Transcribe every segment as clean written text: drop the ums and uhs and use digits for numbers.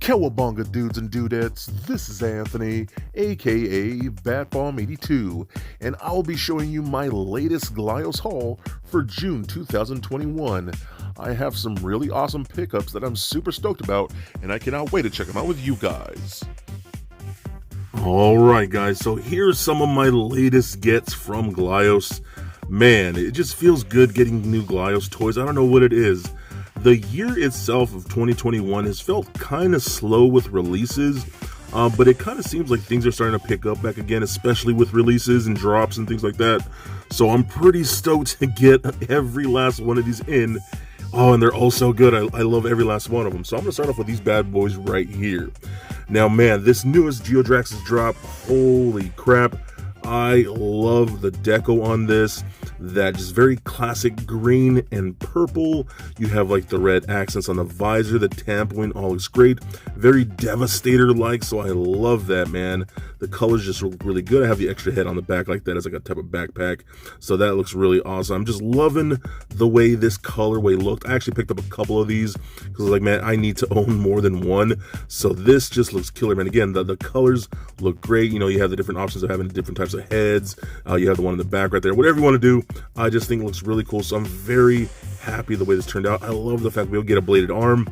Cowabunga dudes and dudettes, this is Anthony, aka Batbomb82, and I'll be showing you my latest Glyos haul for June 2021. I have some really awesome pickups that I'm super stoked about, and I cannot wait to check them out with you guys. Alright guys, so here's some of my latest gets from Glyos. Man, it just feels good getting new Glyos toys. I don't know what it is. The year itself of 2021 has felt kind of slow with releases, but it kind of seems like things are starting to pick up back again, especially with releases and drops and things like that. So I'm pretty stoked to get every last one of these in. Oh, and they're all so good. I love every last one of them. So I'm going to start off with these bad boys right here. Now, man, this newest Geodrax has dropped. Holy crap. I love the deco on this. That just very classic green and purple. You have like the red accents on the visor, the tampering, all looks great. Very Devastator-like, so I love that, man. The colors just look really good. I have the extra head on the back like that as like a type of backpack, so that looks really awesome. I'm just loving the way this colorway looked. I actually picked up a couple of these because like, man, I need to own more than one. So this just looks killer, man. Again, the colors look great. You know, you have the different options of having different types of heads. You have the one in the back right there. Whatever you want to do, I just think it looks really cool. So I'm very happy the way this turned out. I love the fact we'll get a bladed arm.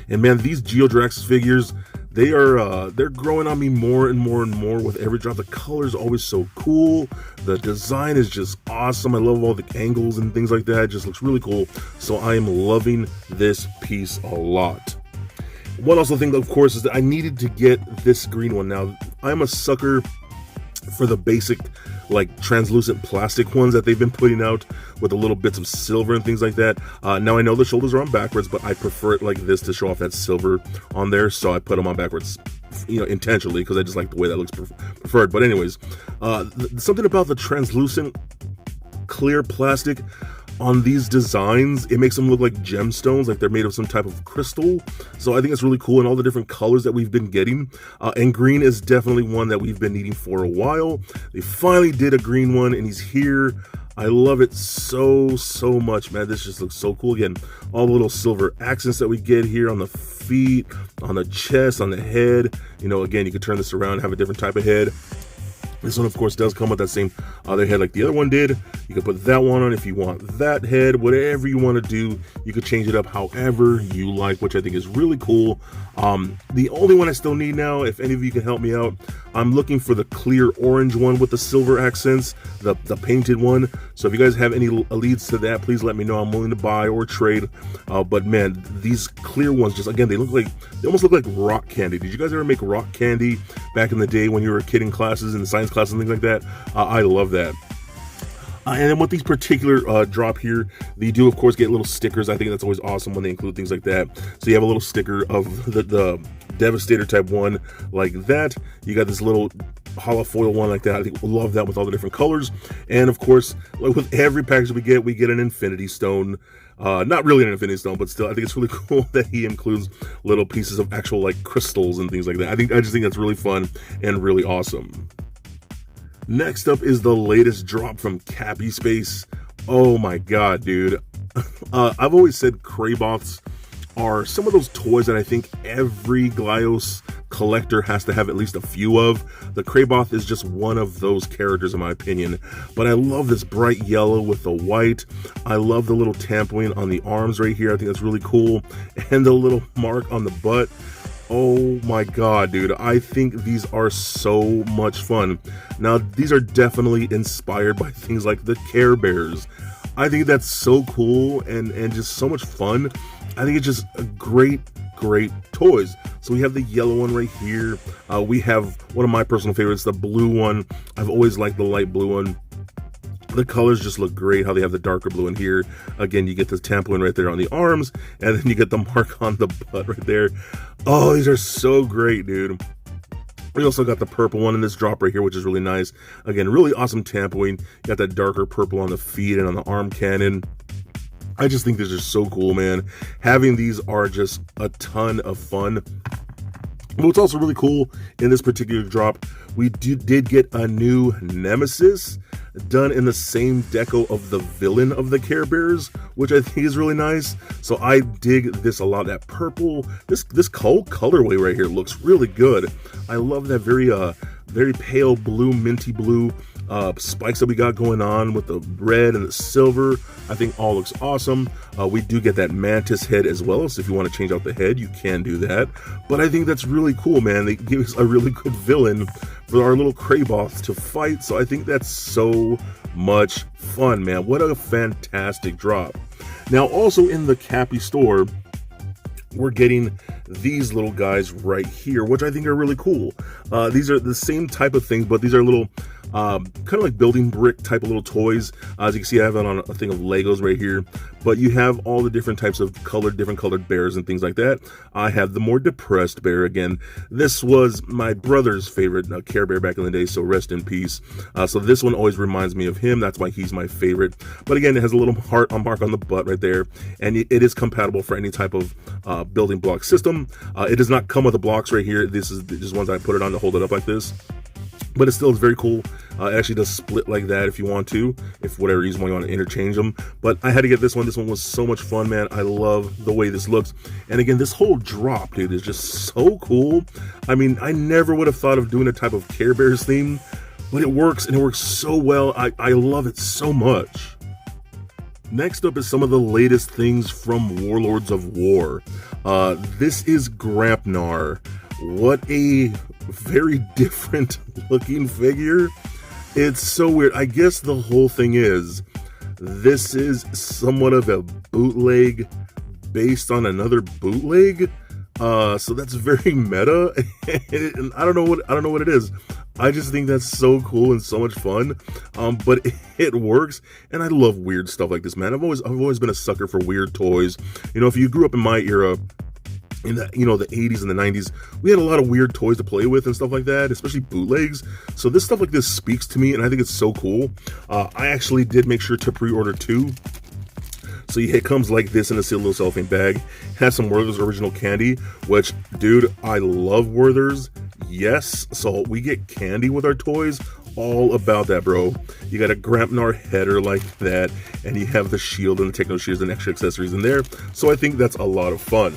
And man, these Geodrax figures, they're growing on me more and more and more with every drop. The color is always so cool. The design is just awesome. I love all the angles and things like that. It just looks really cool. So I am loving this piece a lot. One also thing, of course, is that I needed to get this green one. Now, I'm a sucker for the basic like translucent plastic ones that they've been putting out with the little bits of silver and things like that. Now I know the shoulders are on backwards, but I prefer it like this to show off that silver on there, so I put them on backwards, you know, intentionally, because I just like the way that looks preferred. But anyways, something about the translucent clear plastic on these designs, it makes them look like gemstones, like they're made of some type of crystal. So I think it's really cool, and all the different colors that we've been getting. And green is definitely one that we've been needing for a while. They finally did a green one, and he's here. I love it so much, man. This just looks so cool. Again, all the little silver accents that we get here on the feet, on the chest, on the head. You know, again, you can turn this around and have a different type of head. This one, of course, does come with that same other head like the other one did. You can put that one on if you want that head. Whatever you want to do, you could change it up however you like, which I think is really cool. The only one I still need now, if any of you can help me out, I'm looking for the clear orange one with the silver accents, the painted one. So if you guys have any leads to that, please let me know. I'm willing to buy or trade. But man, these clear ones, just again, they almost look like rock candy. Did you guys ever make rock candy back in the day when you were a kid in classes, in the science class and things like that? I love that. And then with these particular drop here, you do of course get little stickers. I think that's always awesome when they include things like that. So you have a little sticker of the Devastator type one like that. You got this little hollow foil one like that. I think we'll love that with all the different colors. And of course, like with every package we get an Infinity Stone. Not really an Infinity Stone, but still, I think it's really cool that he includes little pieces of actual like crystals and things like that. I just think that's really fun and really awesome. Next up is the latest drop from Cappy Space. Oh my god, dude. I've always said Kraboths are some of those toys that I think every Glyos collector has to have at least a few of. The Kraboth is just one of those characters in my opinion. But I love this bright yellow with the white. I love the little tampering on the arms right here. I think that's really cool. And the little mark on the butt. Oh my god, dude, I think these are so much fun. Now, these are definitely inspired by things like the Care Bears. I think that's so cool and just so much fun. I think it's just a great toys. So we have the yellow one right here. We have one of my personal favorites, the blue one. I've always liked the light blue one. The colors just look great, how they have the darker blue in here. Again, you get the tampoon right there on the arms, and then you get the mark on the butt right there. Oh, these are so great, dude. We also got the purple one in this drop right here, which is really nice. Again, really awesome tampooing. Got that darker purple on the feet and on the arm cannon. I just think this is so cool, man. Having these are just a ton of fun. But what's also really cool in this particular drop, we did get a new Nemesis done in the same deco of the villain of the Care Bears, which I think is really nice. So I dig this a lot. That purple, this whole colorway right here looks really good. I love that very pale blue, minty blue spikes that we got going on with the red and the silver. I think all looks awesome. We do get that mantis head as well, so if you want to change out the head, you can do that. But I think that's really cool, man. They give us a really good villain for our little Kraboth to fight, so I think that's so much fun, man. What a fantastic drop. Now, also in the Cappy store, we're getting these little guys right here, which I think are really cool. These are the same type of things, but these are little kind of like building brick type of little toys. As you can see, I have it on a thing of Legos right here, but you have all the different types of different colored bears and things like that. I have the more depressed bear. Again, this was my brother's favorite Care Bear back in the day, so rest in peace. So this one always reminds me of him. That's why he's my favorite. But again, it has a little heart mark on the butt right there, and it is compatible for any type of building block system. It does not come with the blocks right here. This is just ones I put it on to hold it up like this. But it still is very cool. It actually does split like that if you want to, if for whatever reason you want to interchange them. But I had to get this one. This one was so much fun, man. I love the way this looks. And again, this whole drop, dude, is just so cool. I mean, I never would have thought of doing a type of Care Bears theme, but it works, and it works so well. I love it so much. Next up is some of the latest things from Warlords of War. This is Grampnar. What a very different looking figure. It's so weird. I guess the whole thing is, this is somewhat of a bootleg based on another bootleg. So that's very meta. And I don't know what it is. I just think that's so cool and so much fun. But it works, and I love weird stuff like this, man. I've always been a sucker for weird toys. You know, if you grew up in my era, in the, you know, the 80s and the 90s, we had a lot of weird toys to play with and stuff like that, especially bootlegs. So this stuff like this speaks to me, and I think it's so cool. I actually did make sure to pre-order 2. So it comes like this in a little cellophane bag. It has some Werther's original candy, which, dude, I love Werther's. Yes, so we get candy with our toys. All about that, bro. You got a Grampnar header like that, and you have the shield and the techno shears and extra accessories in there. So I think that's a lot of fun.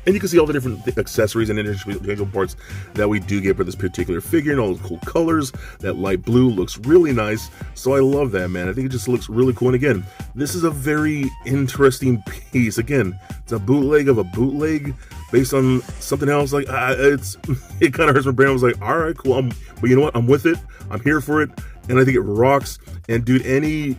And you can see all the different accessories and interchangeable parts that we do get for this particular figure, and all the cool colors. That light blue looks really nice, so I love that, man. I think it just looks really cool. And again, this is a very interesting piece. Again, it's a bootleg of a bootleg based on something else. Like, it kind of hurts my brain. I was like, all right, cool. But you know what? I'm with it. I'm here for it, and I think it rocks. And dude, any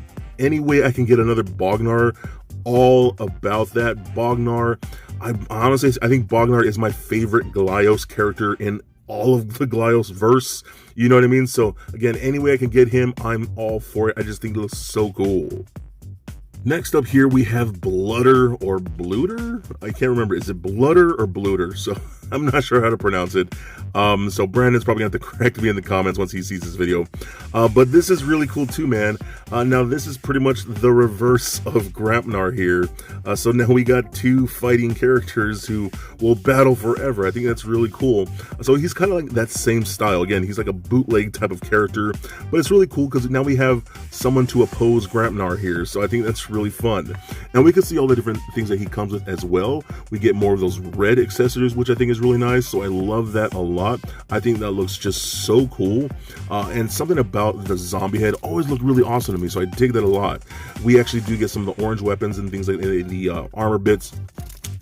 way I can get another Bognar, all about that. Bognar, I think Bognar is my favorite Glyos character in all of the Glyos verse. You know what I mean? So again, any way I can get him, I'm all for it. I just think it looks so cool. Next up here, we have Bludder or Bluter. I can't remember. Is it Bludder or Bluter? So I'm not sure how to pronounce it. So Brandon's probably going to have to correct me in the comments once he sees this video. But this is really cool too, man. Now this is pretty much the reverse of Grampnar here. So now we got 2 fighting characters who will battle forever. I think that's really cool. So he's kind of like that same style. Again, he's like a bootleg type of character, but it's really cool because now we have someone to oppose Grampnar here. So I think that's really fun. And we can see all the different things that he comes with as well. We get more of those red accessories, which I think is really nice. So I love that a lot. I think that looks just so cool. And something about the zombie head always looked really awesome to me. So I dig that a lot. We actually do get some of the orange weapons and things like the armor bits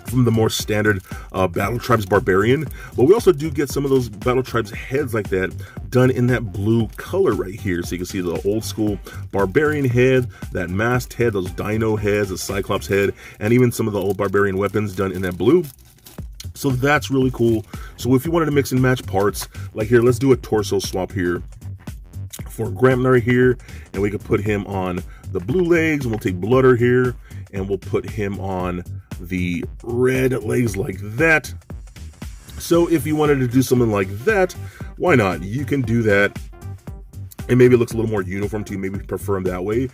from the more standard Battle Tribes Barbarian, but we also do get some of those Battle Tribes heads like that done in that blue color right here. So you can see the old school Barbarian head, that masked head, those Dino heads, the Cyclops head, and even some of the old Barbarian weapons done in that blue. So that's really cool. So if you wanted to mix and match parts, like here, let's do a torso swap here for Grampnar here, and we could put him on the blue legs, and we'll take Blooder here, and we'll put him on the red legs like that. So if you wanted to do something like that, why not? You can do that, and maybe it looks a little more uniform to you. Maybe prefer them that way.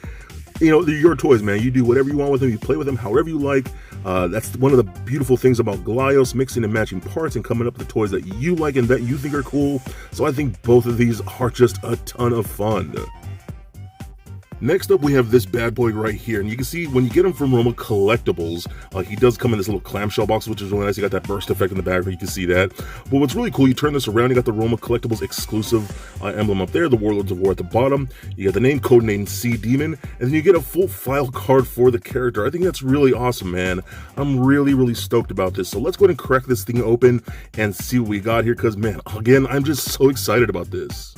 You know, they're your toys, man. You do whatever you want with them. You play with them however you like. That's one of the beautiful things about Glyos, mixing and matching parts and coming up with the toys that you like and that you think are cool. So I think both of these are just a ton of fun. Next up, we have this bad boy right here, and you can see when you get him from Roma Collectibles, he does come in this little clamshell box, which is really nice. You got that burst effect in the back, you can see that. But what's really cool, you turn this around, you got the Roma Collectibles exclusive emblem up there, the Warlords of War at the bottom. You got the name, codename Sea Demon, and then you get a full file card for the character. I think that's really awesome, man. I'm really stoked about this. So let's go ahead and crack this thing open and see what we got here, because, man, again, I'm just so excited about this.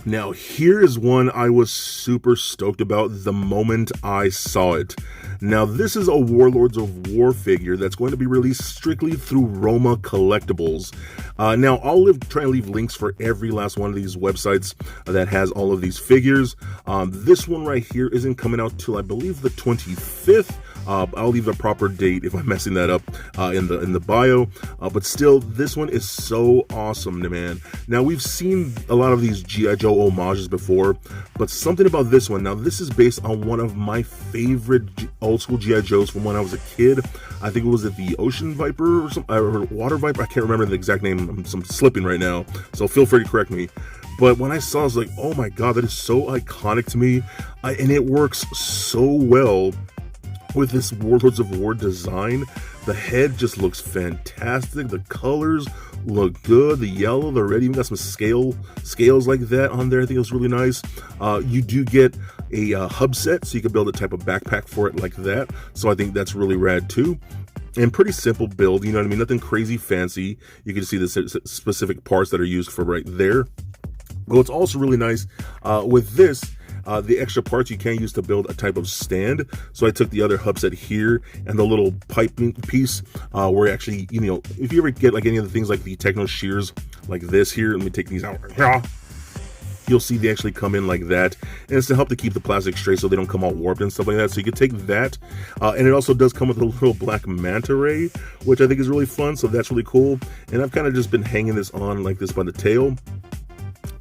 Now, here is one I was super stoked about the moment I saw it. Now, this is a Warlords of War figure that's going to be released strictly through Roma Collectibles. Now, I'll try and leave links for every last one of these websites that has all of these figures. This one right here isn't coming out till, I believe, the 25th. I'll leave the proper date if I'm messing that up in the bio. But still, this one is so awesome, man. Now, we've seen a lot of these G.I. Joe homages before, but something about this one. Now, this is based on one of my favorite old school G.I. Joes from when I was a kid. I think it was the Ocean Viper or Water Viper. I can't remember the exact name. I'm slipping right now, so feel free to correct me. But when I saw it, I was like, oh my god, that is so iconic to me. And it works so well with this Warlords of War design. The head just looks fantastic. The colors look good. The yellow, the red, even got some scales like that on there. I think it was really nice. You do get a hub set, so you can build a type of backpack for it like that. So I think that's really rad too. And pretty simple build, you know what I mean? Nothing crazy fancy. You can see the specific parts that are used for right there. But what's also really nice with this, the extra parts you can use to build a type of stand. So I took the other hub set here and the little piping piece where actually, you know, if you ever get like any of the things like the Techno shears like this here, let me take these out. You'll see they actually come in like that, and it's to help to keep the plastic straight so they don't come all warped and stuff like that. So you can take that, and it also does come with a little black manta ray, which I think is really fun. So that's really cool. And I've kind of just been hanging this on like this by the tail,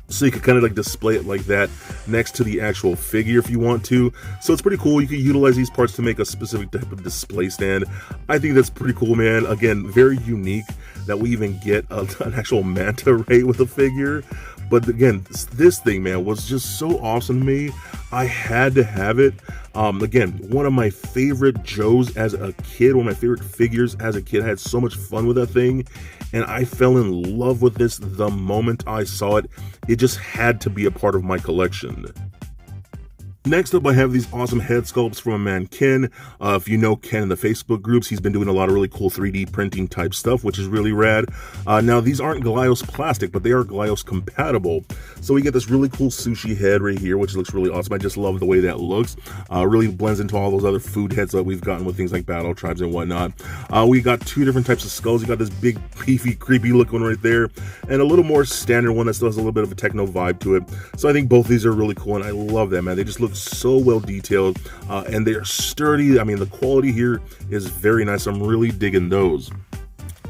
so you can kind of like display it like that next to the actual figure if you want to. So it's pretty cool. You can utilize these parts to make a specific type of display stand. I think that's pretty cool, man. Again, very unique that we even get an actual manta ray with a figure. But again, this thing, man, was just so awesome to me. I had to have it. Again, one of my favorite Joes as a kid, one of my favorite figures as a kid. I had so much fun with that thing, and I fell in love with this the moment I saw it. It just had to be a part of my collection. Next up, I have these awesome head sculpts from a man, Ken. If you know Ken in the Facebook groups, he's been doing a lot of really cool 3D printing type stuff, which is really rad. Now, these aren't Glyos plastic, but they are Glyos compatible. So we get this really cool sushi head right here, which looks really awesome. I just love the way that looks. Really blends into all those other food heads that we've gotten with things like Battle Tribes and whatnot. We got two different types of skulls. You got this big, beefy, creepy look one right there, and a little more standard one that still has a little bit of a techno vibe to it. So I think both these are really cool, and I love them, man. They just look so well detailed, and they are sturdy. I mean, the quality here is very nice. I'm really digging those.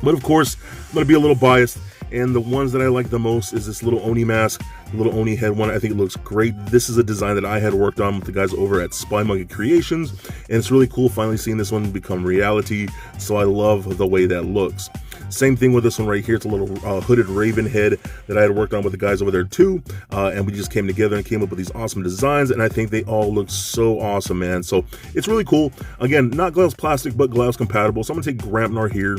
But of course, I'm going to be a little biased, and the ones that I like the most is this little Oni mask, the little Oni head one. I think it looks great. This is a design that I had worked on with the guys over at Spy Monkey Creations, and it's really cool finally seeing this one become reality. So I love the way that looks. Same thing with this one right here. It's a little hooded raven head that I had worked on with the guys over there too, and we just came together and came up with these awesome designs, and I think they all look so awesome, man. So it's really cool. Again, not Glyos plastic, but Glyos compatible. So I'm gonna take Grampnar here,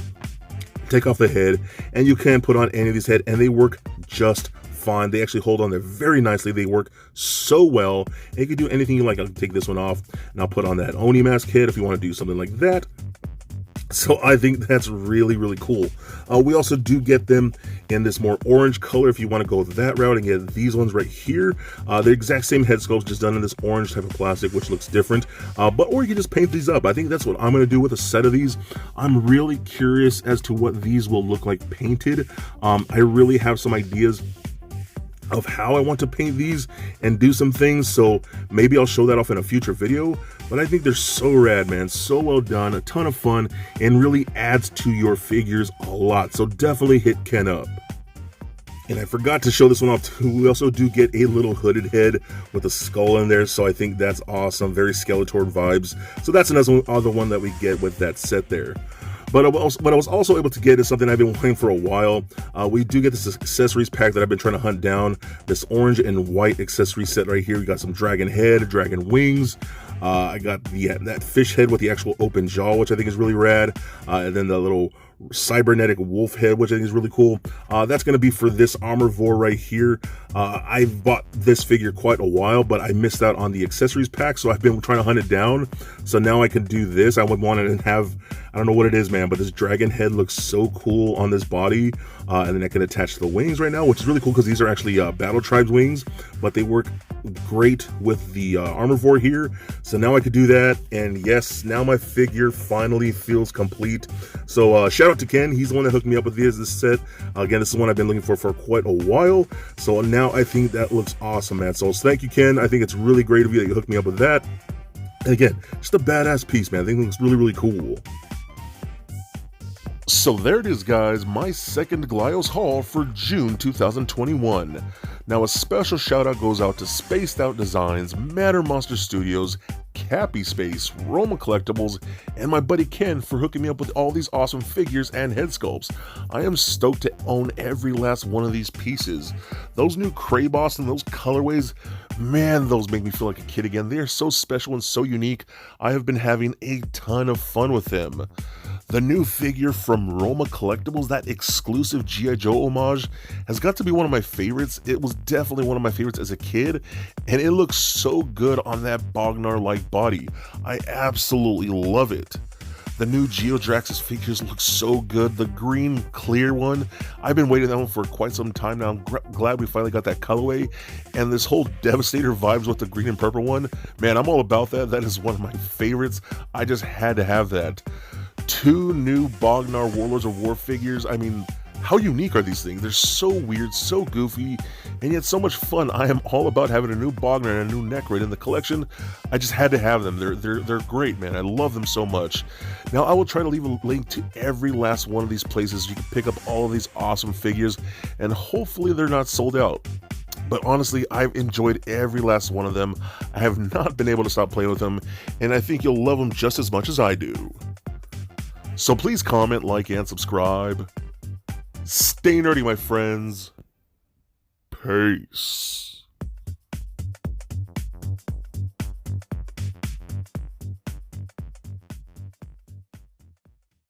take off the head, and you can put on any of these head, and they work just fine. They actually hold on there very nicely. They work so well, and you can do anything you like. I'll take this one off, and I'll put on that Oni mask head if you want to do something like that. So I think that's really, really cool. We also do get them in this more orange color if you want to go that route and get these ones right here. The exact same head sculpts, just done in this orange type of plastic, which looks different. Or you can just paint these up. I think that's what I'm going to do with a set of these. I'm really curious as to what these will look like painted. I really have some ideas of how I want to paint these and do some things, so maybe I'll show that off in a future video. But I think they're so rad, man, so well done, a ton of fun, and really adds to your figures a lot. So definitely hit Ken up. And I forgot to show this one off too. We also do get a little hooded head with a skull in there, so I think that's awesome. Very Skeletor vibes. So that's another one that we get with that set there. But what I was also able to get is something I've been wanting for a while. We do get this accessories pack that I've been trying to hunt down. This orange and white accessory set right here. We got some dragon head, dragon wings. I got that fish head with the actual open jaw, which I think is really rad. And then the little cybernetic wolf head, which I think is really cool. That's going to be for this Armorvore right here. I've bought this figure quite a while, but I missed out on the accessories pack, so I've been trying to hunt it down. So now I can do this. I would want to have, I don't know what it is, man, but this dragon head looks so cool on this body. And then I can attach the wings right now, which is really cool because these are actually Battle Tribes wings, but they work great with the Armorvore here. So now I could do that, and yes, now my figure finally feels complete. So shout out to Ken. He's the one that hooked me up with this set. Again, this is one I've been looking for quite a while. So now I think that looks awesome, man. So thank you, Ken. I think it's really great of you that you hooked me up with that. And again, just a badass piece, man. I think it looks really, really cool. So there it is, guys, my second Glyos haul for June 2021. Now a special shout out goes out to Spaced Out Designs, Matter Monster Studios, Cappy Space, Roma Collectibles, and my buddy Ken for hooking me up with all these awesome figures and head sculpts. I am stoked to own every last one of these pieces. Those new Kraboss and those colorways, man, those make me feel like a kid again. They are so special and so unique. I have been having a ton of fun with them. The new figure from Roma Collectibles, that exclusive G.I. Joe homage, has got to be one of my favorites. It was definitely one of my favorites as a kid, and it looks so good on that Bognar-like body. I absolutely love it. The new Geodrax's figures look so good. The green clear one, I've been waiting that one for quite some time now. I'm glad we finally got that colorway. And this whole Devastator vibes with the green and purple one, man, I'm all about that. That is one of my favorites. I just had to have that. 2 new Bognar Warlords of War figures. I mean, how unique are these things? They're so weird, so goofy, and yet so much fun. I am all about having a new Bognar and a new Necroid in the collection. I just had to have them. They're great, man. I love them so much. Now, I will try to leave a link to every last one of these places. You can pick up all of these awesome figures, and hopefully they're not sold out. But honestly, I've enjoyed every last one of them. I have not been able to stop playing with them, and I think you'll love them just as much as I do. So please comment, like, and subscribe. Stay nerdy, my friends. Peace.